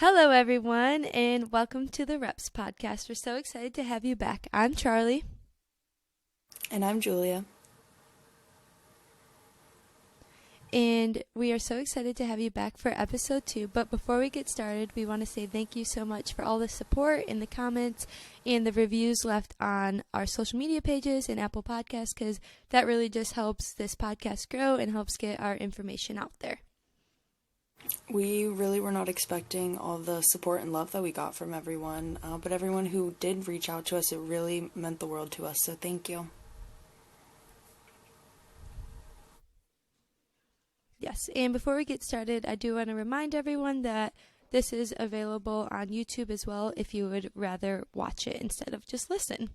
Hello, everyone, and welcome to the Reps podcast. We're so excited to have you back. I'm Charley. And I'm Julia. And we are so excited to have you back for episode 2. But before we get started, we want to say thank you so much for all the support and the comments and the reviews left on our social media pages and Apple Podcasts, because that really just helps this podcast grow and helps get our information out there. We really were not expecting all the support and love that we got from everyone, but everyone who did reach out to us, it really meant the world to us, so thank you. Yes, and before we get started, I do want to remind everyone that this is available on YouTube as well if you would rather watch it instead of just listen.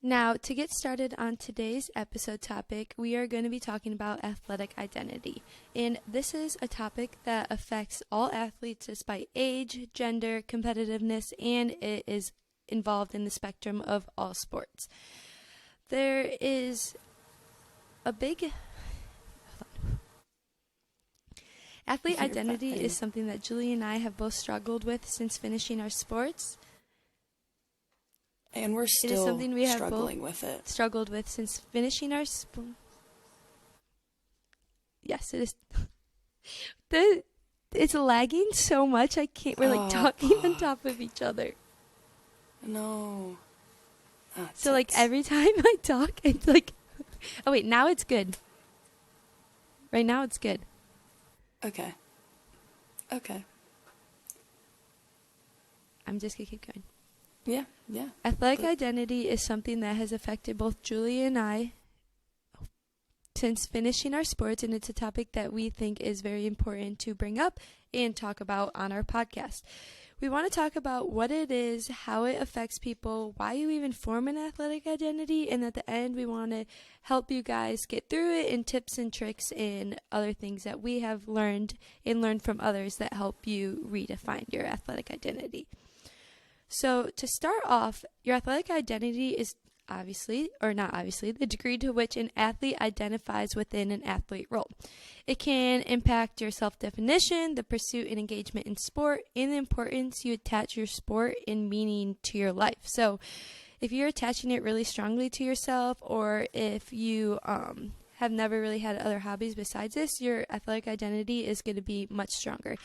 Now, to get started on today's episode topic, we are going to be talking about athletic identity. And this is a topic that affects all athletes despite age, gender, competitiveness, and it is involved in the spectrum of all sports. There is a big... Athlete identity is something that Julie and I have both struggled with since finishing our sports. And we're still struggling with it. Struggled with since finishing our sport. Yes, it is. It's lagging so much. I can't. We're talking on top of each other. No. So every time I talk, it's like, oh wait, now it's good. Right now it's good. Okay. I'm just gonna keep going. Yeah. Athletic identity is something that has affected both Julie and I since finishing our sports, and it's a topic that we think is very important to bring up and talk about on our podcast. We want to talk about what it is, how it affects people, why you even form an athletic identity, and at the end we want to help you guys get through it, and tips and tricks and other things that we have learned and learned from others that help you redefine your athletic identity. So to start off, your athletic identity is the degree to which an athlete identifies within an athlete role. It can impact your self-definition, the pursuit and engagement in sport, and the importance you attach your sport and meaning to your life. So if you're attaching it really strongly to yourself, or if you have never really had other hobbies besides this, your athletic identity is going to be much stronger.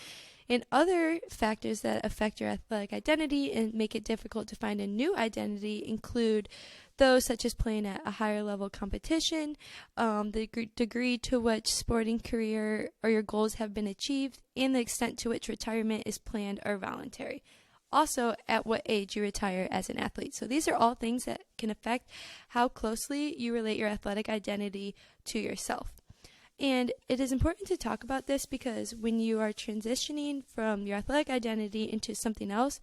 And other factors that affect your athletic identity and make it difficult to find a new identity include those such as playing at a higher level competition, the degree to which sporting career or your goals have been achieved, and the extent to which retirement is planned or voluntary. Also, at what age you retire as an athlete. So these are all things that can affect how closely you relate your athletic identity to yourself. And it is important to talk about this because when you are transitioning from your athletic identity into something else,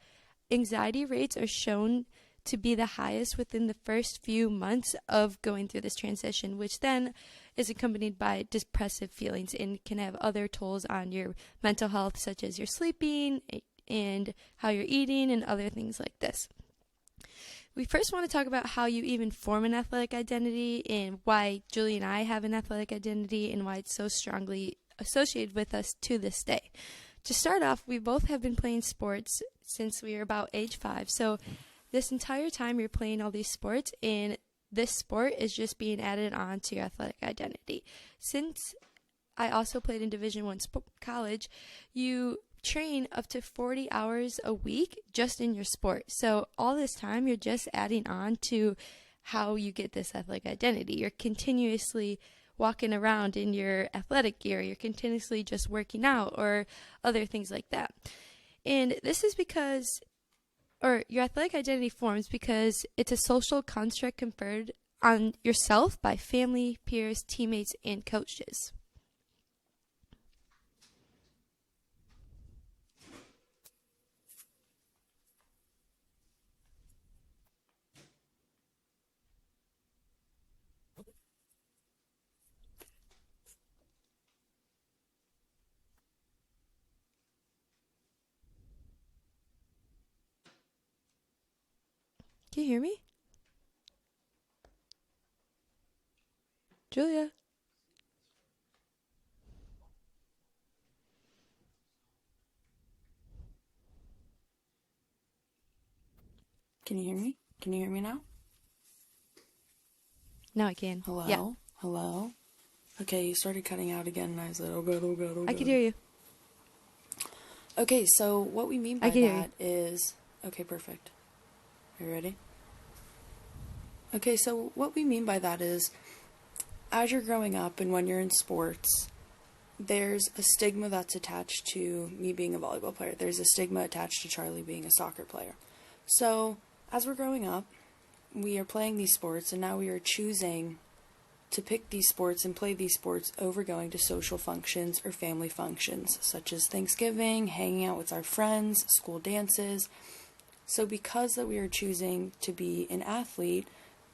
anxiety rates are shown to be the highest within the first few months of going through this transition, which then is accompanied by depressive feelings and can have other tolls on your mental health, such as your sleeping and how you're eating and other things like this. We first want to talk about how you even form an athletic identity and why Julie and I have an athletic identity and why it's so strongly associated with us to this day. To start off, we both have been playing sports since we were about age 5. So this entire time you're playing all these sports, and this sport is just being added on to your athletic identity. Since I also played in Division I college, you train up to 40 hours a week just in your sport. So all this time you're just adding on to how you get this athletic identity. You're continuously walking around in your athletic gear. You're continuously just working out or other things like that. And this is because, or your athletic identity forms because it's a social construct conferred on yourself by family, peers, teammates, and coaches. Can you hear me? Julia? Can you hear me? Can you hear me now? Now I can. Hello? Yeah, Hello? Okay, you started cutting out again, and I said, oh god, oh god, oh I god. can hear you. Okay, so what we mean I by can hear you. that is... Okay, perfect. Are you ready? Okay, so what we mean by that is, as you're growing up and when you're in sports, there's a stigma that's attached to me being a volleyball player. There's a stigma attached to Charlie being a soccer player. So, as we're growing up, we are playing these sports, and now we are choosing to pick these sports and play these sports over going to social functions or family functions, such as Thanksgiving, hanging out with our friends, school dances. So because that we are choosing to be an athlete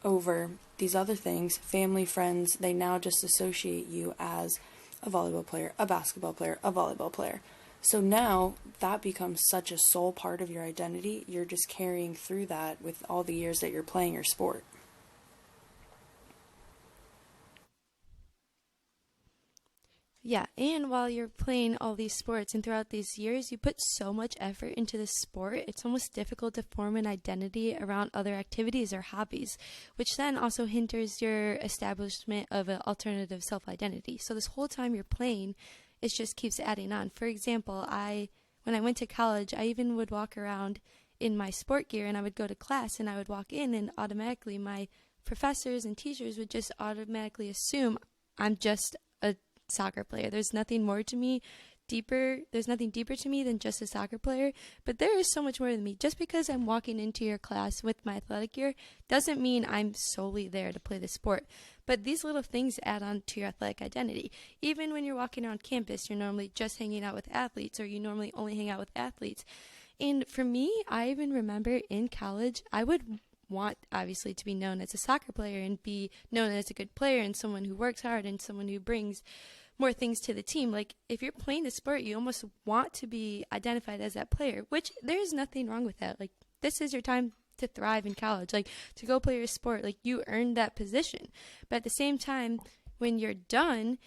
over these other things, family, friends, they now just associate you as a volleyball player, a basketball player, a volleyball player. So now that becomes such a sole part of your identity, you're just carrying through that with all the years that you're playing your sport. Yeah, and while you're playing all these sports and throughout these years, you put so much effort into the sport, it's almost difficult to form an identity around other activities or hobbies, which then also hinders your establishment of an alternative self-identity. So this whole time you're playing, it just keeps adding on. For example, when I went to college, I even would walk around in my sport gear, and I would go to class and I would walk in, and automatically my professors and teachers would just automatically assume I'm just a soccer player. There's nothing more to me there's nothing deeper to me than just a soccer player, but there is so much more than me. Just because I'm walking into your class with my athletic gear doesn't mean I'm solely there to play the sport. But these little things add on to your athletic identity. Even when you're walking around campus, you're normally just hanging out with athletes, or you normally only hang out with athletes. And for me, I even remember in college, I would want obviously to be known as a soccer player and be known as a good player and someone who works hard and someone who brings more things to the team. Like, if you're playing a sport, you almost want to be identified as that player, which there's nothing wrong with that. Like, this is your time to thrive in college, like to go play your sport. Like, you earned that position. But at the same time, when you're done,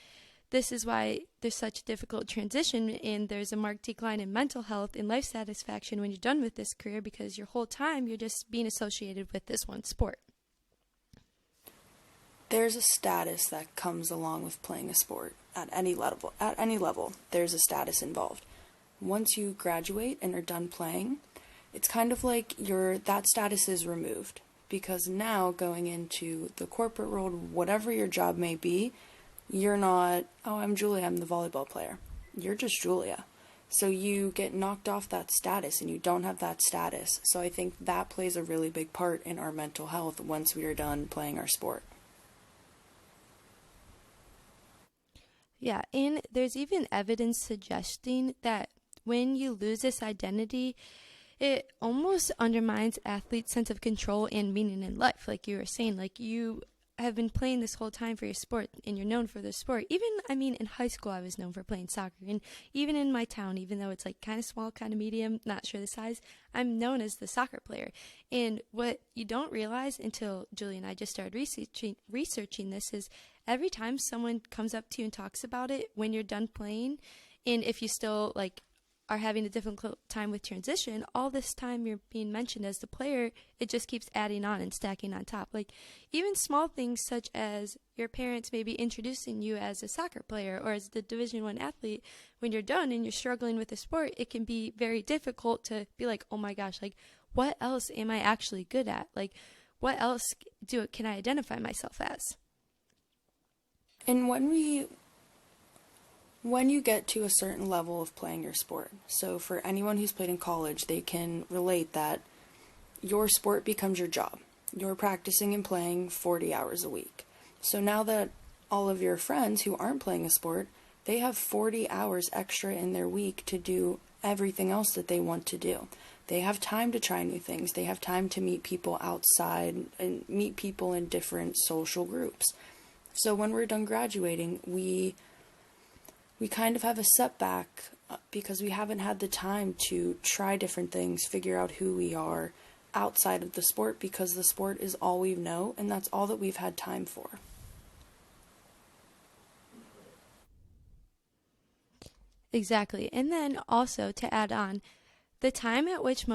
this is why there's such a difficult transition, and there's a marked decline in mental health and life satisfaction when you're done with this career, because your whole time you're just being associated with this one sport. There's a status that comes along with playing a sport at any level. At any level, there's a status involved. Once you graduate and are done playing, it's kind of like that status is removed, because now going into the corporate world, whatever your job may be, you're not, oh, I'm Julia, I'm the volleyball player. You're just Julia. So you get knocked off that status and you don't have that status. So I think that plays a really big part in our mental health once we are done playing our sport. Yeah, and there's even evidence suggesting that when you lose this identity, it almost undermines athletes' sense of control and meaning in life. Like you were saying, like, you have been playing this whole time for your sport and you're known for the sport. Even, in high school I was known for playing soccer, and even in my town, even though it's like kind of small, kind of medium, not sure the size, I'm known as the soccer player. And what you don't realize until Julie and I just started researching this is every time someone comes up to you and talks about it when you're done playing, and if you still are having a difficult time with transition, all this time you're being mentioned as the player, it just keeps adding on and stacking on top. Like, even small things such as your parents maybe introducing you as a soccer player or as the Division I athlete, when you're done and you're struggling with the sport, it can be very difficult to be like, oh my gosh, like, what else am I actually good at? Like, what else can I identify myself as? And when you get to a certain level of playing your sport, so for anyone who's played in college, they can relate that your sport becomes your job. You're practicing and playing 40 hours a week. So now that all of your friends who aren't playing a sport, they have 40 hours extra in their week to do everything else that they want to do. They have time to try new things. They have time to meet people outside and meet people in different social groups. So when we're done graduating, we kind of have a setback because we haven't had the time to try different things, figure out who we are outside of the sport, because the sport is all we know and that's all that we've had time for. Exactly. And then also to add on, the time at which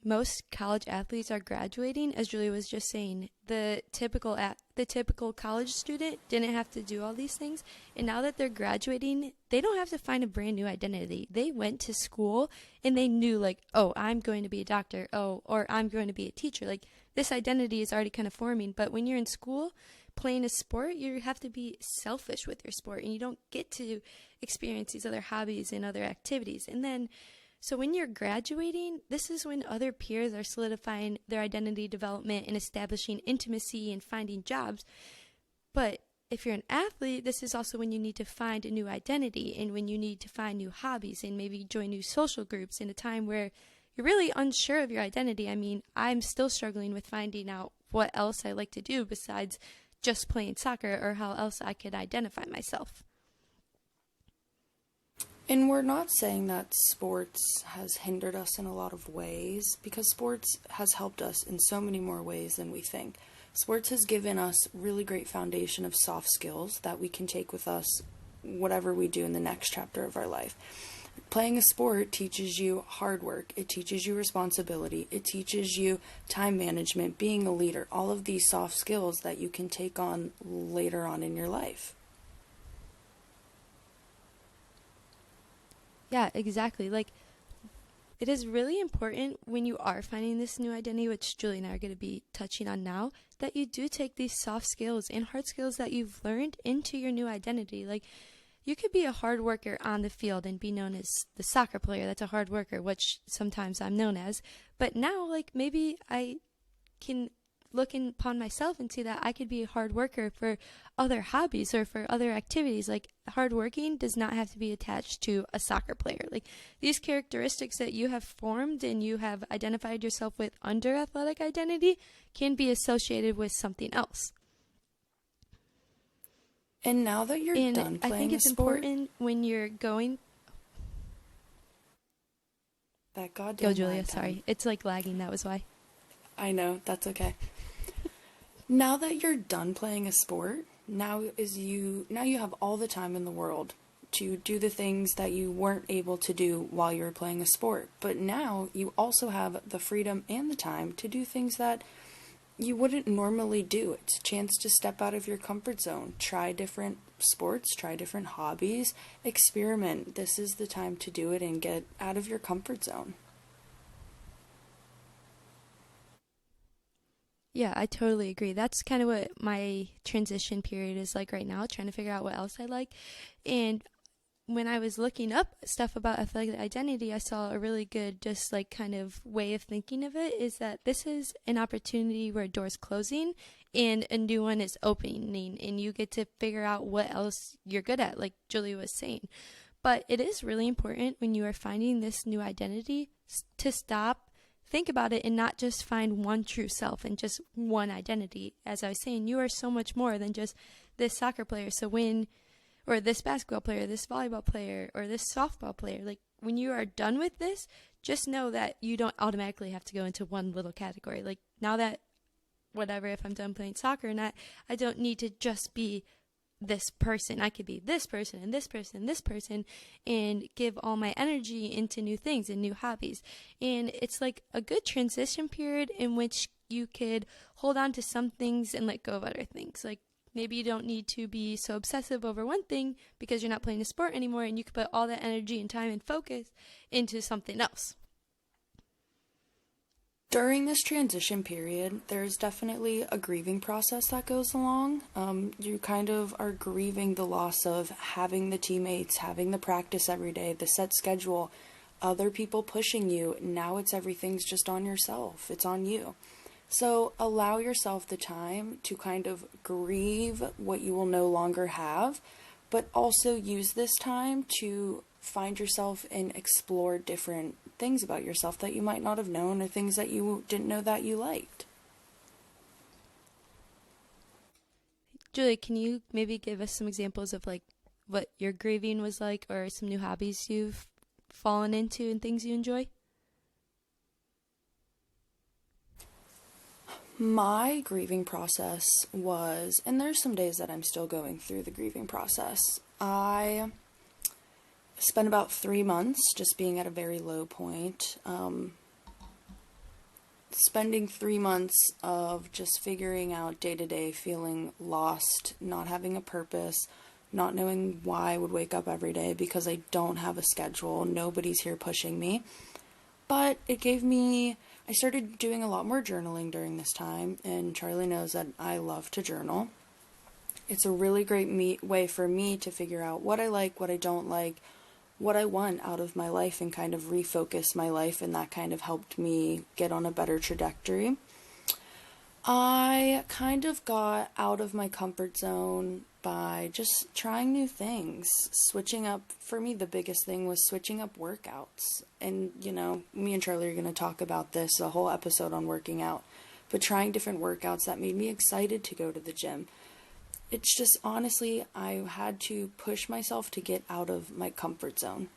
most college athletes are graduating, as Julia was just saying. The typical college student didn't have to do all these things, and now that they're graduating, they don't have to find a brand new identity. They went to school and they knew, like, oh, I'm going to be a doctor, oh, or I'm going to be a teacher. Like, this identity is already kind of forming. But when you're in school playing a sport, you have to be selfish with your sport, and you don't get to experience these other hobbies and other activities. And then so when you're graduating, this is when other peers are solidifying their identity development and establishing intimacy and finding jobs. But if you're an athlete, this is also when you need to find a new identity, and when you need to find new hobbies and maybe join new social groups in a time where you're really unsure of your identity. I mean, I'm still struggling with finding out what else I like to do besides just playing soccer, or how else I could identify myself. And we're not saying that sports has hindered us in a lot of ways, because sports has helped us in so many more ways than we think. Sports has given us really great foundation of soft skills that we can take with us whatever we do in the next chapter of our life. Playing a sport teaches you hard work, it teaches you responsibility, it teaches you time management, being a leader, all of these soft skills that you can take on later on in your life. Yeah, exactly. Like, it is really important when you are finding this new identity, which Julie and I are going to be touching on now, that you do take these soft skills and hard skills that you've learned into your new identity. Like, you could be a hard worker on the field and be known as the soccer player that's a hard worker, which sometimes I'm known as. But now, like, maybe I can look upon myself and see that I could be a hard worker for other hobbies or for other activities. Like, hard working does not have to be attached to a soccer player. Like, these characteristics that you have formed and you have identified yourself with under athletic identity can be associated with something else. And now that you're done playing I think it's a sport, important when you're going. that goddamn Go, Julia. lag time. Sorry, it's like lagging. That was why. I know, that's okay. Now that you're done playing a sport, now you have all the time in the world to do the things that you weren't able to do while you were playing a sport. But now you also have the freedom and the time to do things that you wouldn't normally do. It's a chance to step out of your comfort zone, try different sports, try different hobbies, experiment. This is the time to do it and get out of your comfort zone. Yeah, I totally agree. That's kind of what my transition period is like right now, trying to figure out what else I like. And when I was looking up stuff about athletic identity, I saw a really good, just like kind of way of thinking of it is that this is an opportunity where a door's closing and a new one is opening, and you get to figure out what else you're good at, like Julie was saying. But it is really important when you are finding this new identity to stop, think about it, and not just find one true self and just one identity. As I was saying, you are so much more than just this soccer player. So or this basketball player, this volleyball player, or this softball player. Like, when you are done with this, just know that you don't automatically have to go into one little category. Like, now that, whatever, if I'm done playing soccer or not, I don't need to just be this person. I could be this person and this person and this person, and give all my energy into new things and new hobbies. And it's like a good transition period in which you could hold on to some things and let go of other things. Like, maybe you don't need to be so obsessive over one thing because you're not playing a sport anymore, and you can put all that energy and time and focus into something else. During this transition period, there's definitely a grieving process that goes along. You kind of are grieving the loss of having the teammates, having the practice every day, the set schedule, other people pushing you. Now everything's just on yourself. It's on you. So allow yourself the time to kind of grieve what you will no longer have, but also use this time to find yourself and explore different things about yourself that you might not have known, or things that you didn't know that you liked. Julie, can you maybe give us some examples of like what your grieving was like, or some new hobbies you've fallen into and things you enjoy? My grieving process was, and there's some days that I'm still going through the grieving process. I spent about 3 months just being at a very low point. spending 3 months of just figuring out day to day, feeling lost, not having a purpose, not knowing why I would wake up every day because I don't have a schedule, nobody's here pushing me. But I started doing a lot more journaling during this time, and Charlie knows that I love to journal. It's a really great way for me to figure out what I like, what I don't like, what I want out of my life, and kind of refocus my life, and that kind of helped me get on a better trajectory. I kind of got out of my comfort zone by just trying new things. Switching up, for me, the biggest thing was switching up workouts. And, me and Charlie are going to talk about this, a whole episode on working out. But trying different workouts that made me excited to go to the gym. It's just, honestly, I had to push myself to get out of my comfort zone.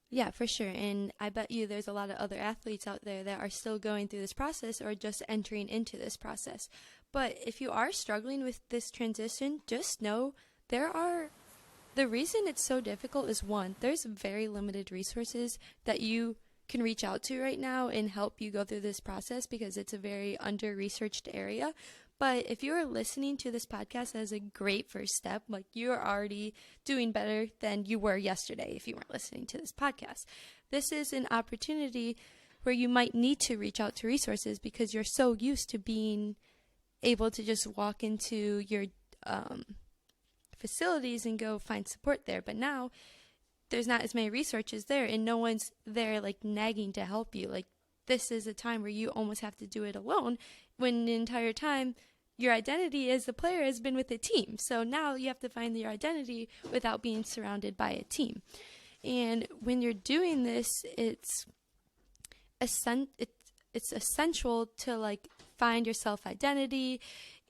Yeah, for sure. And I bet you there's a lot of other athletes out there that are still going through this process or just entering into this process. But if you are struggling with this transition, just know the reason it's so difficult is one, there's very limited resources that you can reach out to right now and help you go through this process because it's a very under-researched area. But if you are listening to this podcast as a great first step, like you're already doing better than you were yesterday if you weren't listening to this podcast. This is an opportunity where you might need to reach out to resources because you're so used to being able to just walk into your facilities and go find support there. But now there's not as many resources there and no one's there like nagging to help you. Like this is a time where you almost have to do it alone when the entire time your identity as a player has been with a team. So now you have to find your identity without being surrounded by a team. And when you're doing this, it's essential to like find your self-identity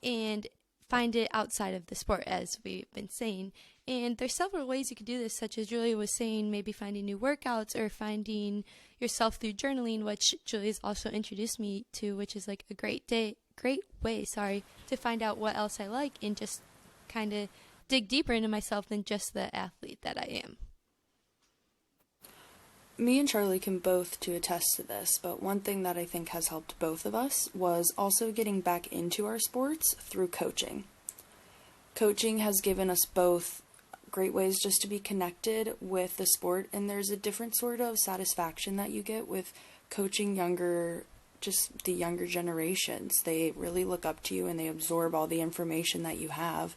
and find it outside of the sport, as we've been saying. And there's several ways you could do this, such as Julia was saying, maybe finding new workouts or finding yourself through journaling, which Julia's also introduced me to, which is like a great way to find out what else I like and just kind of dig deeper into myself than just the athlete that I am. Me and Charlie can both to attest to this, but one thing that I think has helped both of us was also getting back into our sports through coaching. Coaching has given us both great ways just to be connected with the sport, and there's a different sort of satisfaction that you get with coaching the younger generations. They really look up to you and they absorb all the information that you have.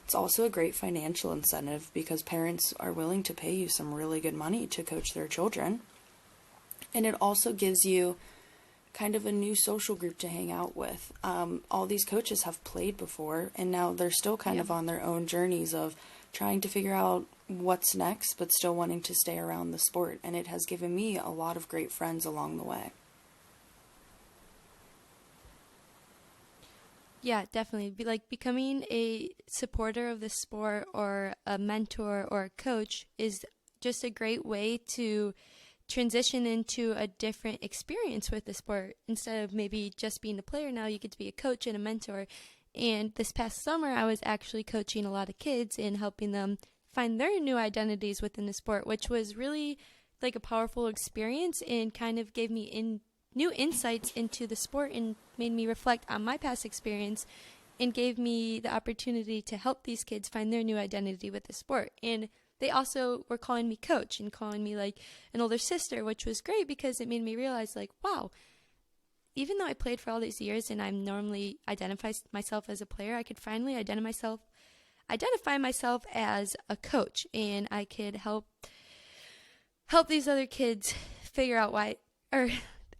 It's also a great financial incentive because parents are willing to pay you some really good money to coach their children. And it also gives you kind of a new social group to hang out with. All these coaches have played before and now they're still kind of on their own journeys of trying to figure out what's next, but still wanting to stay around the sport. And it has given me a lot of great friends along the way. Yeah, definitely. Becoming a supporter of the sport or a mentor or a coach is just a great way to transition into a different experience with the sport. Instead of maybe just being a player, now you get to be a coach and a mentor. And this past summer, I was actually coaching a lot of kids and helping them find their new identities within the sport, which was really like a powerful experience and kind of gave me new insights into the sport and made me reflect on my past experience and gave me the opportunity to help these kids find their new identity with the sport. And they also were calling me coach and calling me like an older sister, which was great because it made me realize like, wow, even though I played for all these years and I normally identify myself as a player, I could finally identify myself as a coach, and I could help these other kids figure out why, or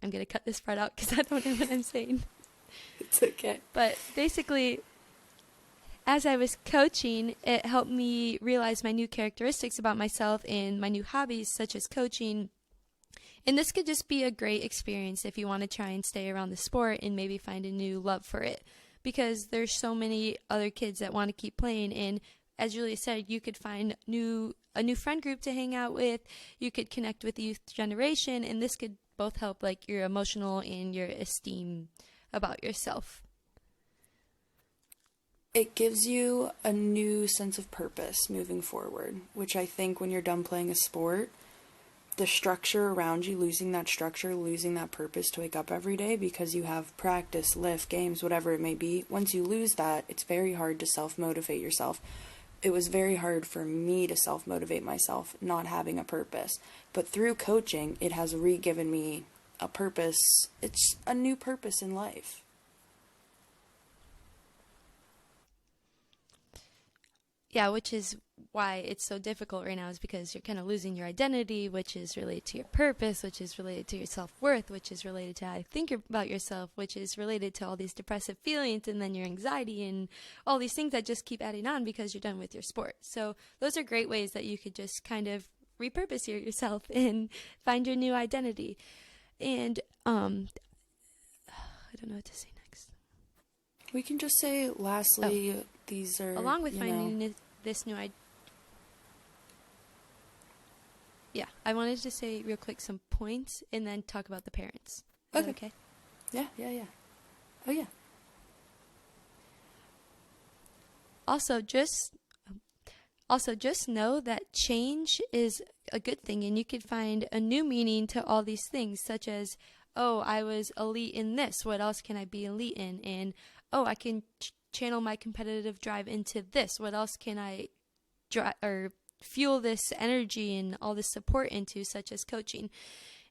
I'm going to cut this part out because I don't know what I'm saying. It's okay. But basically, as I was coaching, it helped me realize my new characteristics about myself and my new hobbies, such as coaching. And this could just be a great experience if you want to try and stay around the sport and maybe find a new love for it. Because there's so many other kids that want to keep playing. And as Julia said, you could find a new friend group to hang out with. You could connect with the youth generation. And this could both help like your emotional and your esteem about yourself. It gives you a new sense of purpose moving forward, which I think when you're done playing a sport, the structure around you, losing that structure, losing that purpose to wake up every day because you have practice, lift, games, whatever it may be. Once you lose that, it's very hard to self-motivate yourself. It was very hard for me to self-motivate myself, not having a purpose. But through coaching, it has re-given me a purpose. It's a new purpose in life. Yeah, which is why it's so difficult right now, is because you're kind of losing your identity, which is related to your purpose, which is related to your self-worth, which is related to how you think about yourself, which is related to all these depressive feelings, and then your anxiety and all these things that just keep adding on because you're done with your sport. So those are great ways that you could just kind of repurpose yourself and find your new identity. And I don't know what to say next. We can just say, lastly, these are, along with finding this new identity. Yeah, I wanted to say real quick some points and then talk about the parents. Is that okay? Yeah. Oh, yeah. Also, just know that change is a good thing, and you could find a new meaning to all these things, such as, oh, I was elite in this. What else can I be elite in? And, oh, I can channel my competitive drive into this. What else can I fuel this energy and all this support into, such as coaching?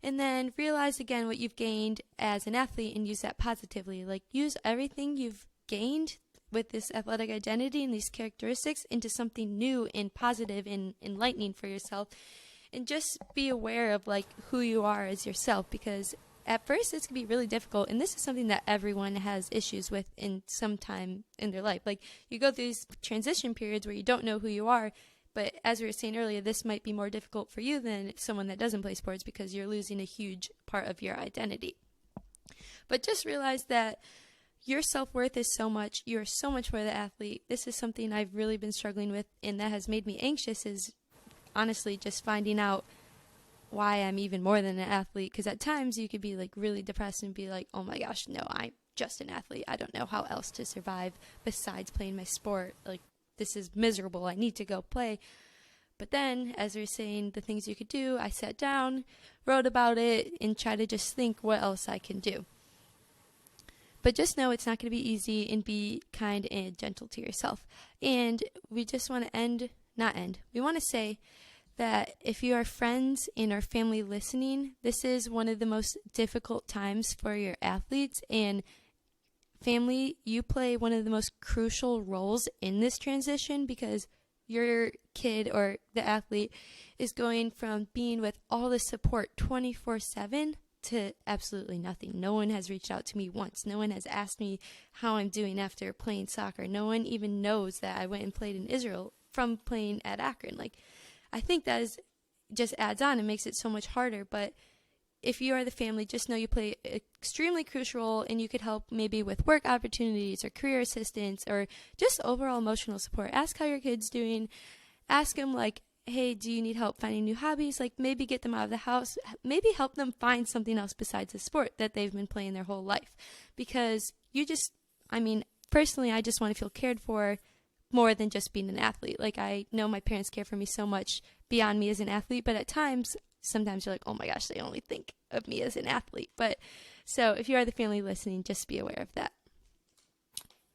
And then realize again what you've gained as an athlete and use that positively. Like, use everything you've gained with this athletic identity and these characteristics into something new and positive and enlightening for yourself. And just be aware of like who you are as yourself, because at first it's going to be really difficult, and this is something that everyone has issues with in some time in their life. Like, you go through these transition periods where you don't know who you are, but as we were saying earlier, this might be more difficult for you than someone that doesn't play sports, because you're losing a huge part of your identity. But just realize that your self-worth is so much. You're so much more the athlete. This is something I've really been struggling with, and that has made me anxious, is honestly just finding out why I'm even more than an athlete. Because at times you could be like really depressed and be like, oh my gosh, no, I'm just an athlete. I don't know how else to survive besides playing my sport. Like, this is miserable. I need to go play. But then, as we were saying, the things you could do, I sat down, wrote about it, and tried to just think what else I can do. But just know it's not going to be easy, and be kind and gentle to yourself. And we just want to we want to say that if you are friends and our family listening, this is one of the most difficult times for your athletes. And family, you play one of the most crucial roles in this transition, because your kid or the athlete is going from being with all the support 24/7 to absolutely nothing. No one has reached out to me once. No one has asked me how I'm doing after playing soccer. No one even knows that I went and played in Israel from playing at Akron. Like, I think that is just adds on and makes it so much harder. But if you are the family, just know you play an extremely crucial role, and you could help maybe with work opportunities or career assistance or just overall emotional support. Ask how your kid's doing. Ask them, like, hey, do you need help finding new hobbies? Like, maybe get them out of the house. Maybe help them find something else besides the sport that they've been playing their whole life. Because personally, I just want to feel cared for more than just being an athlete. Like, I know my parents care for me so much beyond me as an athlete, but at times, sometimes you're like, oh my gosh, they only think of me as an athlete. But so if you are the family listening, just be aware of that.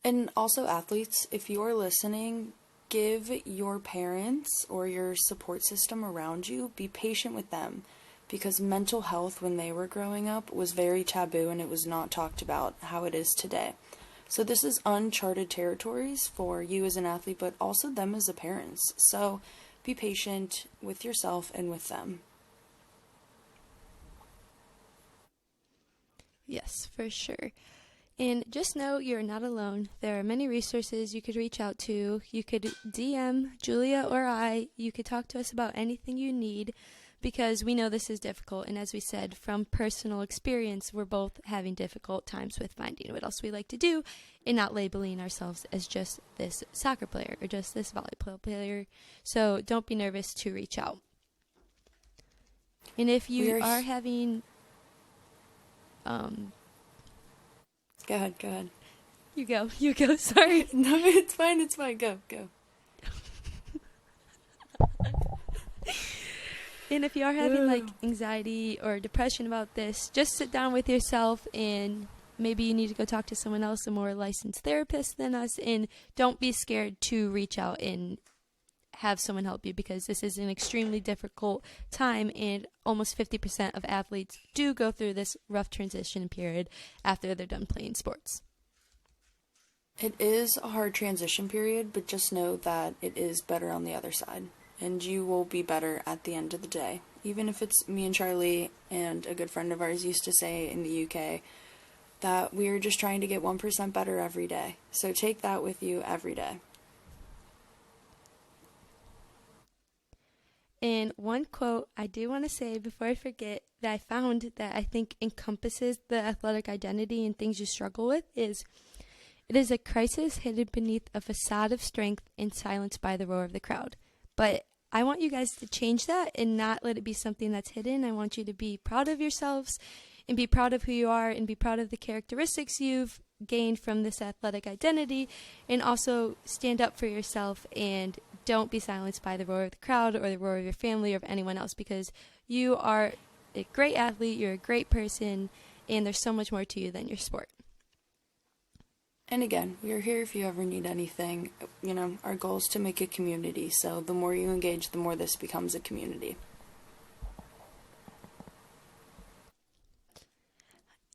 And also, athletes, if you're listening, give your parents or your support system around you, be patient with them, because mental health when they were growing up was very taboo, and it was not talked about how it is today. So this is uncharted territories for you as an athlete, but also them as a parents. So be patient with yourself and with them. Yes, for sure. And just know you're not alone. There are many resources you could reach out to. You could DM Julia or I. You could talk to us about anything you need, because we know this is difficult. And as we said, from personal experience, we're both having difficult times with finding what else we like to do and not labeling ourselves as just this soccer player or just this volleyball player. So don't be nervous to reach out. And if you are having... Go ahead. You go, sorry. No, it's fine, go. And if you are having like anxiety or depression about this, just sit down with yourself, and maybe you need to go talk to someone else, a more licensed therapist than us, and don't be scared to reach out and have someone help you, because this is an extremely difficult time, and almost 50% of athletes do go through this rough transition period after they're done playing sports. It is a hard transition period, but just know that it is better on the other side, and you will be better at the end of the day. Even if it's me and Charlie and a good friend of ours used to say in the UK that we are just trying to get 1% better every day. So take that with you every day. And one quote I do want to say before I forget that I found that I think encompasses the athletic identity and things you struggle with is, "It is a crisis hidden beneath a facade of strength and silenced by the roar of the crowd." But I want you guys to change that and not let it be something that's hidden. I want you to be proud of yourselves and be proud of who you are and be proud of the characteristics you've gained from this athletic identity, and also stand up for yourself and don't be silenced by the roar of the crowd or the roar of your family or of anyone else, because you are a great athlete, you're a great person, and there's so much more to you than your sport. And again, we are here if you ever need anything. You know, our goal is to make a community, so the more you engage, the more this becomes a community.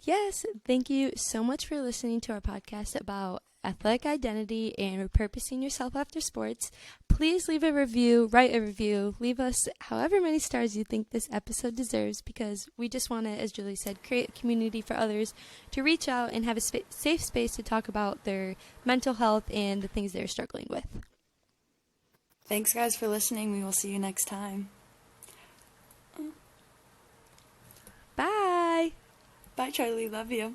Yes, thank you so much for listening to our podcast about athletic identity and repurposing yourself after sports. Please leave a review, write a review, leave us however many stars you think this episode deserves, because we just want to, as Julie said, create a community for others to reach out and have a safe space to talk about their mental health and the things they're struggling with. Thanks, guys, for listening. We will see you next time. Bye! Bye, Charlie. Love you.